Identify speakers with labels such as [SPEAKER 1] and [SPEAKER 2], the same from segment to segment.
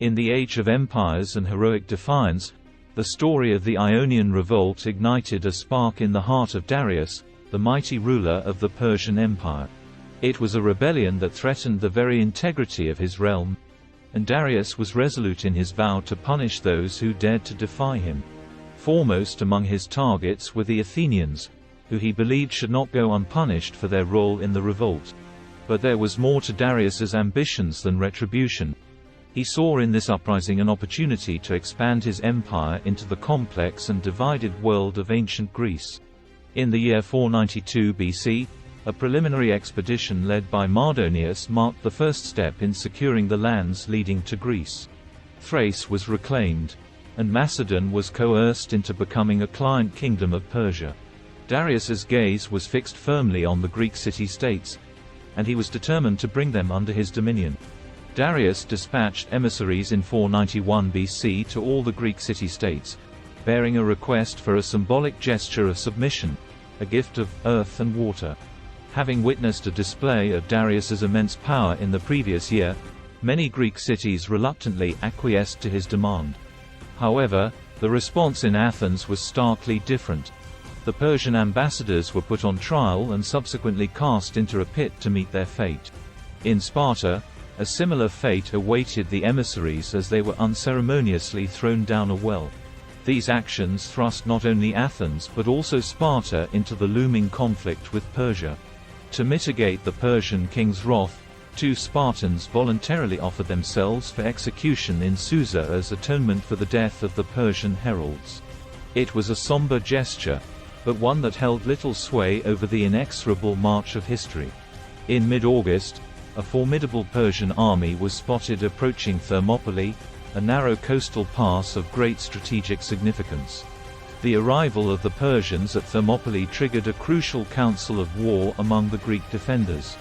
[SPEAKER 1] In the Age of Empires and Heroic Defiance, the story of the Ionian Revolt ignited a spark in the heart of Darius, the mighty ruler of the Persian Empire. It was a rebellion that threatened the very integrity of his realm, and Darius was resolute in his vow to punish those who dared to defy him. Foremost among his targets were the Athenians, who he believed should not go unpunished for their role in the revolt. But there was more to Darius's ambitions than retribution. He saw in this uprising an opportunity to expand his empire into the complex and divided world of ancient Greece. In the year 492 BC, a preliminary expedition led by Mardonius marked the first step in securing the lands leading to Greece. Thrace was reclaimed, and Macedon was coerced into becoming a client kingdom of Persia. Darius's gaze was fixed firmly on the Greek city-states, and he was determined to bring them under his dominion. Darius dispatched emissaries in 491 BC to all the Greek city-states, bearing a request for a symbolic gesture of submission, a gift of earth and water. Having witnessed a display of Darius's immense power in the previous year, many Greek cities reluctantly acquiesced to his demand. However, the response in Athens was starkly different. The Persian ambassadors were put on trial and subsequently cast into a pit to meet their fate. In Sparta, a similar fate awaited the emissaries as they were unceremoniously thrown down a well. These actions thrust not only Athens but also Sparta into the looming conflict with Persia. To mitigate the Persian king's wrath, 2 Spartans voluntarily offered themselves for execution in Susa as atonement for the death of the Persian heralds. It was a somber gesture, but one that held little sway over the inexorable march of history. In mid-August, a formidable Persian army was spotted approaching Thermopylae, a narrow coastal pass of great strategic significance. The arrival of the Persians at Thermopylae triggered a crucial council of war among the Greek defenders.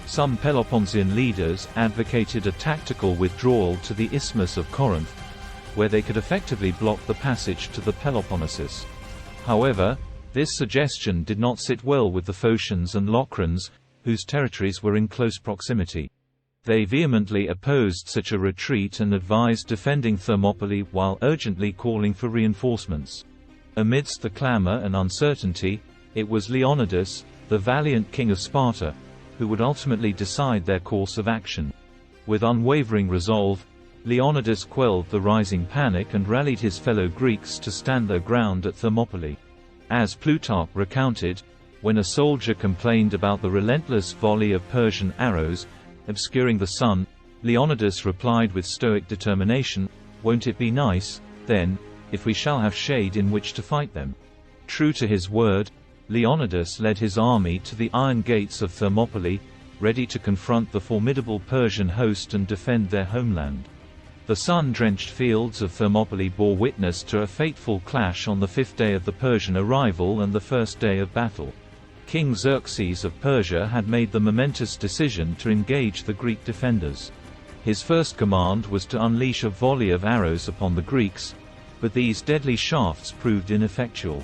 [SPEAKER 1] Some Peloponnesian leaders advocated a tactical withdrawal to the Isthmus of Corinth, where they could effectively block the passage to the Peloponnesus. However, this suggestion did not sit well with the Phocians and Locrians, whose territories were in close proximity. They vehemently opposed such a retreat and advised defending Thermopylae while urgently calling for reinforcements. Amidst the clamor and uncertainty, it was Leonidas, the valiant king of Sparta, who would ultimately decide their course of action. With unwavering resolve, Leonidas quelled the rising panic and rallied his fellow Greeks to stand their ground at Thermopylae. As Plutarch recounted, when a soldier complained about the relentless volley of Persian arrows, obscuring the sun, Leonidas replied with stoic determination, "Won't it be nice, then, if we shall have shade in which to fight them?" True to his word, Leonidas led his army to the iron gates of Thermopylae, ready to confront the formidable Persian host and defend their homeland. The sun-drenched fields of Thermopylae bore witness to a fateful clash on the 5th day of the Persian arrival and the first day of battle. King Xerxes of Persia had made the momentous decision to engage the Greek defenders. His first command was to unleash a volley of arrows upon the Greeks, but these deadly shafts proved ineffectual.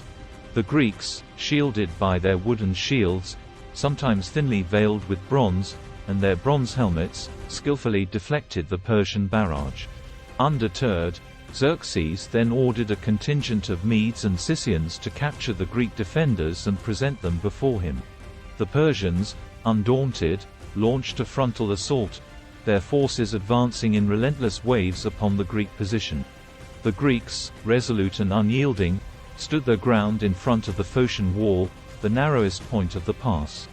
[SPEAKER 1] The Greeks, shielded by their wooden shields, sometimes thinly veiled with bronze, and their bronze helmets, skillfully deflected the Persian barrage. Undeterred, Xerxes then ordered a contingent of Medes and Scythians to capture the Greek defenders and present them before him. The Persians, undaunted, launched a frontal assault, their forces advancing in relentless waves upon the Greek position. The Greeks, resolute and unyielding, stood their ground in front of the Phocian wall, the narrowest point of the pass.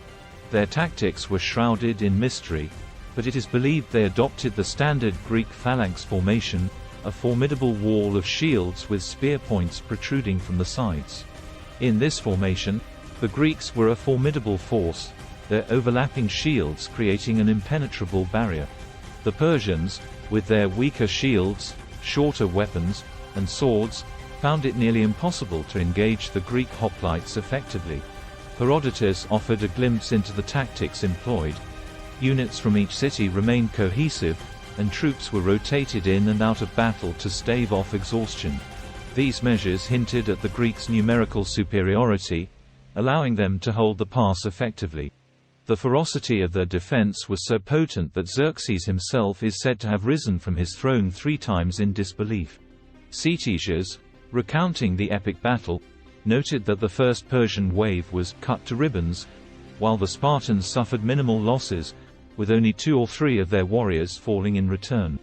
[SPEAKER 1] Their tactics were shrouded in mystery, but it is believed they adopted the standard Greek phalanx formation, a formidable wall of shields with spear points protruding from the sides. In this formation, the Greeks were a formidable force, their overlapping shields creating an impenetrable barrier. The Persians, with their weaker shields, shorter weapons, and swords, found it nearly impossible to engage the Greek hoplites effectively. Herodotus offered a glimpse into the tactics employed. Units from each city remained cohesive, and troops were rotated in and out of battle to stave off exhaustion. These measures hinted at the Greeks' numerical superiority, allowing them to hold the pass effectively. The ferocity of their defense was so potent that Xerxes himself is said to have risen from his throne 3 times in disbelief. Ctesias, recounting the epic battle, noted that the first Persian wave was cut to ribbons, while the Spartans suffered minimal losses, with only 2 or 3 of their warriors falling in return.